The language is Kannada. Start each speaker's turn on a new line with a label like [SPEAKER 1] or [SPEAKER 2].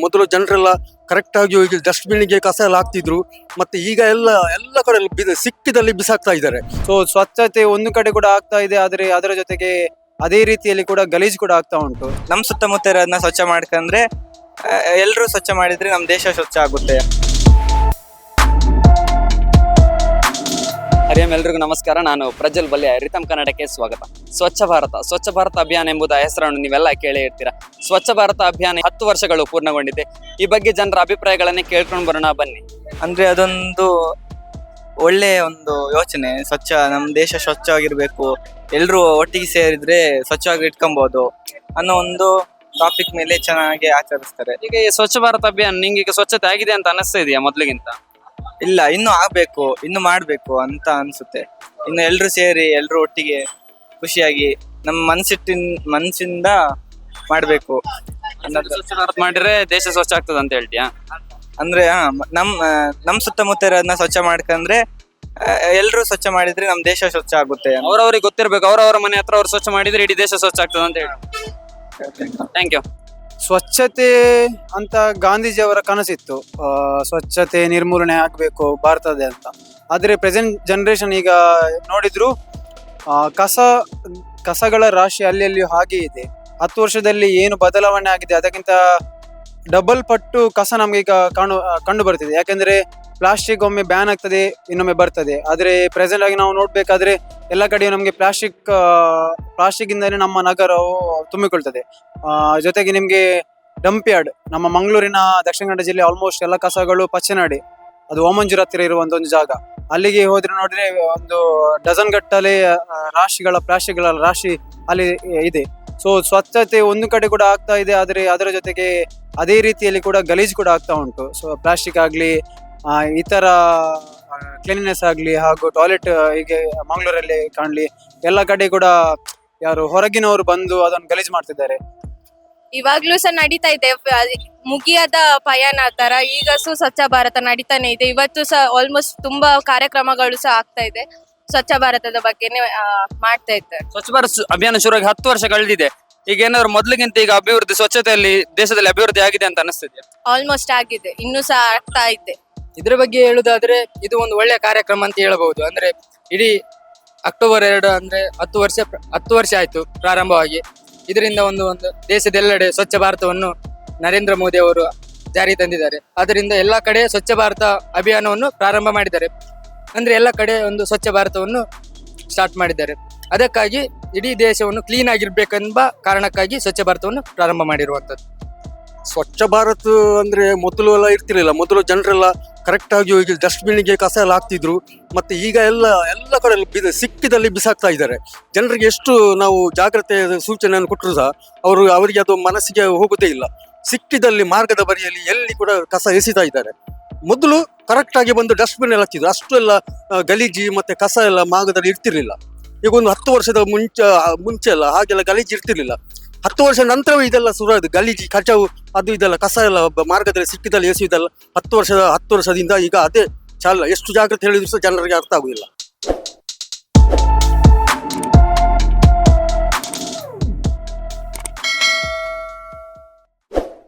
[SPEAKER 1] ಮೊದಲು ಜನರೆಲ್ಲ ಕರೆಕ್ಟ್ ಆಗಿ ಹೋಗಿ ಡಸ್ಟ್ಬಿನ್ಗೆ ಕಸ ಎಲ್ಲ ಹಾಕ್ತಿದ್ರು. ಮತ್ತೆ ಈಗ ಎಲ್ಲ ಕಡೆ ಸಿಕ್ಕಿದಲ್ಲಿ ಬಿಸಾಕ್ತಾ ಇದ್ದಾರೆ.
[SPEAKER 2] ಸೊ ಸ್ವಚ್ಛತೆ ಒಂದು ಕಡೆ ಕೂಡ ಆಗ್ತಾ ಇದೆ, ಆದ್ರೆ ಅದರ ಜೊತೆಗೆ ಅದೇ ರೀತಿಯಲ್ಲಿ ಕೂಡ ಗಲೀಜು ಕೂಡ ಆಗ್ತಾ ಉಂಟು.
[SPEAKER 3] ನಮ್ಮ ಸುತ್ತಮುತ್ತ ಇರೋದನ್ನ ಸ್ವಚ್ಛ ಮಾಡ್ಕೊಂಡ್ರೆ ಎಲ್ಲರೂ ಸ್ವಚ್ಛ ಮಾಡಿದ್ರೆ ನಮ್ಮ ದೇಶ ಸ್ವಚ್ಛ ಆಗುತ್ತೆ.
[SPEAKER 4] ಹರಿಯಂ, ಎಲ್ರಿಗೂ ನಮಸ್ಕಾರ. ನಾನು ಪ್ರಜ್ವಲ್ ಬಲ್ಯ, ರಿತಮ್ ಕನ್ನಡಕ್ಕೆ ಸ್ವಾಗತ. ಸ್ವಚ್ಛ ಭಾರತ ಅಭಿಯಾನ ಎಂಬುದು ಹೆಸರನ್ನು ನೀವೆಲ್ಲ ಕೇಳೇ ಇರ್ತೀರಾ. ಸ್ವಚ್ಛ ಭಾರತ ಅಭಿಯಾನ 10 ವರ್ಷಗಳು ಪೂರ್ಣಗೊಂಡಿದೆ. ಈ ಬಗ್ಗೆ ಜನರ ಅಭಿಪ್ರಾಯಗಳನ್ನೇ ಕೇಳ್ಕೊಂಡು ಬರೋಣ ಬನ್ನಿ.
[SPEAKER 3] ಅಂದ್ರೆ ಅದೊಂದು ಒಳ್ಳೆ ಒಂದು ಯೋಚನೆ. ನಮ್ಮ ದೇಶ ಸ್ವಚ್ಛವಾಗಿರ್ಬೇಕು, ಎಲ್ಲರೂ ಒಟ್ಟಿಗೆ ಸೇರಿದ್ರೆ ಸ್ವಚ್ಛವಾಗಿ ಇಟ್ಕೊಬಹುದು ಅನ್ನೋ ಒಂದು ಟಾಪಿಕ್ ಮೇಲೆ ಚೆನ್ನಾಗಿ ಆಚರಿಸ್ತಾರೆ.
[SPEAKER 4] ಈಗ ಈ ಸ್ವಚ್ಛ ಭಾರತ ಅಭಿಯಾನ ನಿಂಗೆ ಈಗ ಸ್ವಚ್ಛತೆ ಆಗಿದೆ ಅಂತ ಅನಿಸ್ತಾ ಇದೆಯಾ ಮೊದ್ಲಿಗಿಂತ?
[SPEAKER 3] ಇಲ್ಲ, ಇನ್ನು ಆಗ್ಬೇಕು, ಇನ್ನು ಮಾಡ್ಬೇಕು ಅಂತ ಅನ್ಸುತ್ತೆ. ಇನ್ನು ಎಲ್ರು ಸೇರಿ ಎಲ್ರು ಒಟ್ಟಿಗೆ ಖುಷಿಯಾಗಿ ನಮ್ಮ ಮನಸ್ಸಿಂದ ಮಾಡ್ಬೇಕು ಅನ್ನೋದು.
[SPEAKER 4] ಸ್ವಚ್ಛ ಭಾರತ ಮಾಡಿದ್ರೆ ದೇಶ ಸ್ವಚ್ಛ ಆಗ್ತದೆ ಅಂತ ಹೇಳ್ತೀಯಾ?
[SPEAKER 3] ಅಂದ್ರೆ ನಮ್ ಸುತ್ತಮುತ್ತ ಇರೋದನ್ನ ಸ್ವಚ್ಛ ಮಾಡ್ಕೊಂಡ್ರೆ ಎಲ್ರು ಸ್ವಚ್ಛ ಮಾಡಿದ್ರೆ ನಮ್ ದೇಶ ಸ್ವಚ್ಛ ಆಗುತ್ತೆ.
[SPEAKER 4] ಅವ್ರವ್ರಿಗೆ ಗೊತ್ತಿರ್ಬೇಕು, ಅವ್ರವ್ರ ಮನೆ ಹತ್ರ ಅವ್ರು ಸ್ವಚ್ಛ ಮಾಡಿದ್ರೆ ಇಡೀ ದೇಶ ಸ್ವಚ್ಛ ಆಗ್ತದೆ ಅಂತ ಹೇಳಿ. Thank you.
[SPEAKER 2] ಸ್ವಚ್ಛತೆ ಅಂತ ಗಾಂಧೀಜಿಯವರ ಕನಸಿತ್ತು, ಸ್ವಚ್ಛತೆ ನಿರ್ಮೂಲನೆ ಆಗ್ಬೇಕು ಭಾರತದ ಅಂತ. ಆದ್ರೆ ಪ್ರೆಸೆಂಟ್ ಜನರೇಷನ್ ಈಗ ನೋಡಿದ್ರು ಕಸಗಳ ರಾಶಿ ಅಲ್ಲಿ ಹಾಗೆ ಇದೆ. 10 ವರ್ಷದಲ್ಲಿ ಏನು ಬದಲಾವಣೆ ಆಗಿದೆ ಅದಕ್ಕಿಂತ ಡಬಲ್ ಪಟ್ಟು ಕಸ ನಮ್ಗೆ ಈಗ ಕಂಡು ಬರ್ತಿದೆ. ಯಾಕೆಂದ್ರೆ ಪ್ಲಾಸ್ಟಿಕ್ ಒಮ್ಮೆ ಬ್ಯಾನ್ ಆಗ್ತದೆ, ಇನ್ನೊಮ್ಮೆ ಬರ್ತದೆ. ಆದ್ರೆ ಪ್ರೆಸೆಂಟ್ ಆಗಿ ನಾವು ನೋಡ್ಬೇಕಾದ್ರೆ ಎಲ್ಲ ಕಡೆ ನಮ್ಗೆ ಪ್ಲಾಸ್ಟಿಕ್ ಇಂದಾನೆ ನಮ್ಮ ನಗರವು ತುಂಬಿಕೊಳ್ತದೆ. ಜೊತೆಗೆ ನಿಮ್ಗೆ ಡಂಪ್ ಯಾರ್ಡ್, ನಮ್ಮ ಮಂಗಳೂರಿನ ದಕ್ಷಿಣ ಕನ್ನಡ ಜಿಲ್ಲೆ ಆಲ್ಮೋಸ್ಟ್ ಎಲ್ಲ ಕಸಗಳು ಪಚ್ಚನಾಡಿ, ಅದು ಓಮಂಜೂರು ಹತ್ತಿರ ಇರುವಂತ ಒಂದು ಜಾಗ. ಅಲ್ಲಿಗೆ ಹೋದ್ರೆ ನೋಡ್ರೆ ಒಂದು ಡಜನ್ ಗಟ್ಟಲೆ ಪ್ಲಾಸ್ಟಿಕ್ಗಳ ರಾಶಿ ಅಲ್ಲಿ ಇದೆ. ಸೊ ಸ್ವಚ್ಛತೆ ಒಂದು ಕಡೆ ಕೂಡ ಆಗ್ತಾ ಇದೆ, ಆದ್ರೆ ಅದರ ಜೊತೆಗೆ ಅದೇ ರೀತಿಯಲ್ಲಿ ಕೂಡ ಗಲೀಜು ಕೂಡ ಆಗ್ತಾ ಉಂಟು. ಸೊ ಪ್ಲಾಸ್ಟಿಕ್ ಆಗ್ಲಿ, ಇತರ ಕ್ಲೀನ್ನೆಸ್ ಆಗ್ಲಿ, ಹಾಗೂ ಟಾಯ್ಲೆಟ್ ಹೀಗೆ ಮಂಗಳೂರಲ್ಲಿ ಕಾಣ್ಲಿ ಎಲ್ಲ ಕಡೆ ಕೂಡ ಯಾರು ಹೊರಗಿನವರು ಬಂದು ಅದನ್ನು ಗಲೀಜು ಮಾಡ್ತಿದ್ದಾರೆ.
[SPEAKER 5] ಇವಾಗ್ಲೂ ಸಹ ನಡೀತಾ ಇದೆ, ಮುಗಿಯದ ಪಯಣ ತರ. ಈಗ ಸ್ವಚ್ಛ ಭಾರತ ನಡೀತಾನೆ ಇದೆ. ಇವತ್ತು ಸಹ ಆಲ್ಮೋಸ್ಟ್ ತುಂಬಾ ಕಾರ್ಯಕ್ರಮಗಳು ಸಹ ಆಗ್ತಾ ಇದೆ. ಸ್ವಚ್ಛ ಭಾರತದ ಬಗ್ಗೆನೇ ಮಾಡ್ತಾ ಇದ್ದಾರೆ.
[SPEAKER 4] ಸ್ವಚ್ಛ ಭಾರತ ಅಭಿಯಾನ ಶುರುವಾಗಿ 10 ವರ್ಷ ಕಳೆದಿದೆ. ಈಗ ಏನಾದ್ರು ಮೊದ್ಲಿಗಿಂತ ಈಗ ಅಭಿವೃದ್ಧಿ, ಸ್ವಚ್ಛತೆಯಲ್ಲಿ ದೇಶದಲ್ಲಿ ಅಭಿವೃದ್ಧಿ ಆಗಿದೆ ಅಂತ ಅನಿಸ್ತಿದೆ?
[SPEAKER 5] ಆಲ್ಮೋಸ್ಟ್ ಆಗಿದೆ, ಇನ್ನೂ ಸಹ ಆಗ್ತಾ ಇದೆ.
[SPEAKER 6] ಇದ್ರ ಬಗ್ಗೆ ಹೇಳುದಾದ್ರೆ ಇದು ಒಂದು ಒಳ್ಳೆಯ ಕಾರ್ಯಕ್ರಮ ಅಂತ ಹೇಳಬಹುದು. ಅಂದ್ರೆ ಇಡೀ ಅಕ್ಟೋಬರ್ 2 ಅಂದ್ರೆ 10 ವರ್ಷ ಆಯ್ತು ಪ್ರಾರಂಭವಾಗಿ. ಇದರಿಂದ ಒಂದು ದೇಶದೆಲ್ಲೆಡೆ ಸ್ವಚ್ಛ ಭಾರತವನ್ನು ನರೇಂದ್ರ ಮೋದಿ ಅವರು ಜಾರಿ ತಂದಿದ್ದಾರೆ. ಅದರಿಂದ ಎಲ್ಲ ಕಡೆ ಸ್ವಚ್ಛ ಭಾರತ ಅಭಿಯಾನವನ್ನು ಪ್ರಾರಂಭ ಮಾಡಿದ್ದಾರೆ. ಅಂದ್ರೆ ಎಲ್ಲ ಕಡೆ ಒಂದು ಸ್ವಚ್ಛ ಭಾರತವನ್ನು ಸ್ಟಾರ್ಟ್ ಮಾಡಿದ್ದಾರೆ. ಅದಕ್ಕಾಗಿ ಇಡೀ ದೇಶವನ್ನು ಕ್ಲೀನ್ ಆಗಿರ್ಬೇಕೆಂಬ ಕಾರಣಕ್ಕಾಗಿ ಸ್ವಚ್ಛ ಭಾರತವನ್ನು ಪ್ರಾರಂಭ ಮಾಡಿರುವಂತದ್ದು.
[SPEAKER 1] ಸ್ವಚ್ಛ ಭಾರತ ಅಂದ್ರೆ ಮೊದಲು ಎಲ್ಲ ಇರ್ತಿರ್ಲಿಲ್ಲ. ಮೊದಲು ಜನರೆಲ್ಲ ಕರೆಕ್ಟ್ ಆಗಿ ಹೋಗಿ ಡಸ್ಟ್ಬಿನ್ಗೆ ಕಸ ಎಲ್ಲ ಹಾಕ್ತಿದ್ರು. ಮತ್ತೆ ಈಗ ಎಲ್ಲ ಕಡೆ ಸಿಕ್ಕಿದಲ್ಲಿ ಬಿಸಾಕ್ತಾ ಇದ್ದಾರೆ. ಜನರಿಗೆ ಎಷ್ಟು ನಾವು ಜಾಗ್ರತೆ ಸೂಚನೆಯನ್ನು ಕೊಟ್ಟರು ಸಹ ಅವರಿಗೆ ಅದು ಮನಸ್ಸಿಗೆ ಹೋಗುದೇ ಇಲ್ಲ. ಸಿಕ್ಕಿದಲ್ಲಿ ಮಾರ್ಗದ ಬರಿಯಲ್ಲಿ ಎಲ್ಲಿ ಕೂಡ ಕಸ ಎಸಿತಾ ಇದ್ದಾರೆ. ಮೊದಲು ಕರೆಕ್ಟ್ ಆಗಿ ಬಂದು ಡಸ್ಟ್ಬಿನ್ ಎಲ್ಲ ಹಾಕ್ತಿದ್ರು. ಅಷ್ಟು ಎಲ್ಲ ಗಲೀಜಿ ಮತ್ತೆ ಕಸ ಎಲ್ಲ ಮಾರ್ಗದಲ್ಲಿ ಇರ್ತಿರ್ಲಿಲ್ಲ. ಈಗ ಒಂದು 10 ವರ್ಷದ ಮುಂಚೆ ಎಲ್ಲ ಹಾಗೆಲ್ಲ ಗಲೀಜಿ ಇರ್ತಿರ್ಲಿಲ್ಲ. 10 ವರ್ಷ ನಂತರವೂ ಇದೆಲ್ಲ ಶುರು ಆಯ್ತು. ಗಲೀಜಿ, ಕಚಾವು, ಅದು ಇದೆಲ್ಲ ಕಸ ಎಲ್ಲ ಮಾರ್ಗದಲ್ಲಿ ಸಿಕ್ಕಿದಲ್ಲಿ ಎಸೆಯುವುದೆಲ್ಲ 10 ವರ್ಷದಿಂದ ಈಗ ಅದೇ ಚಾಲ. ಎಷ್ಟು ಜಾಗ್ರತೆ ಹೇಳಿದ್ರು ಸಹ ಜನರಿಗೆ ಅರ್ಥ ಆಗುದಿಲ್ಲ.